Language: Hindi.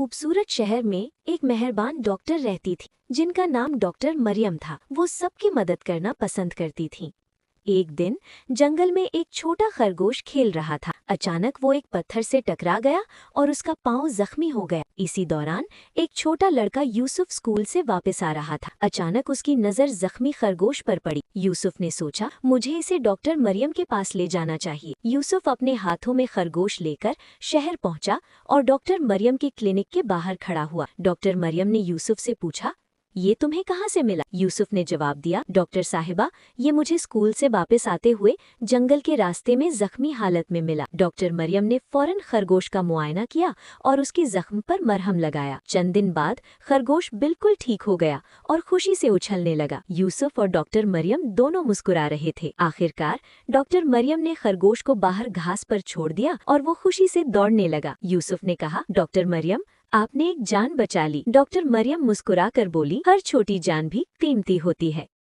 खूबसूरत शहर में एक मेहरबान डॉक्टर रहती थी जिनका नाम डॉक्टर मरियम था। वो सबकी मदद करना पसंद करती थी। एक दिन जंगल में एक छोटा खरगोश खेल रहा था। अचानक वो एक पत्थर से टकरा गया और उसका पाँव जख्मी हो गया। इसी दौरान एक छोटा लड़का यूसुफ स्कूल से वापस आ रहा था। अचानक उसकी नज़र जख्मी खरगोश पर पड़ी। यूसुफ ने सोचा, मुझे इसे डॉक्टर मरियम के पास ले जाना चाहिए। यूसुफ अपने हाथों में खरगोश लेकर शहर पहुंचा और डॉक्टर मरियम के क्लिनिक के बाहर खड़ा हुआ। डॉक्टर मरियम ने यूसुफ से पूछा, ये तुम्हें कहाँ से मिला? यूसुफ ने जवाब दिया, डॉक्टर साहिबा, ये मुझे स्कूल से वापस आते हुए जंगल के रास्ते में जख्मी हालत में मिला। डॉक्टर मरियम ने फौरन खरगोश का मुआयना किया और उसकी जख्म पर मरहम लगाया। चंद दिन बाद खरगोश बिल्कुल ठीक हो गया और खुशी से उछलने लगा। यूसुफ और डॉक्टर मरियम दोनों मुस्कुरा रहे थे। आखिरकार डॉक्टर मरियम ने खरगोश को बाहर घास पर छोड़ दिया और वो खुशी से दौड़ने लगा। यूसुफ ने कहा, डॉक्टर मरियम, आपने एक जान बचा ली। डॉक्टर मरियम मुस्कुराकर बोली, हर छोटी जान भी कीमती होती है।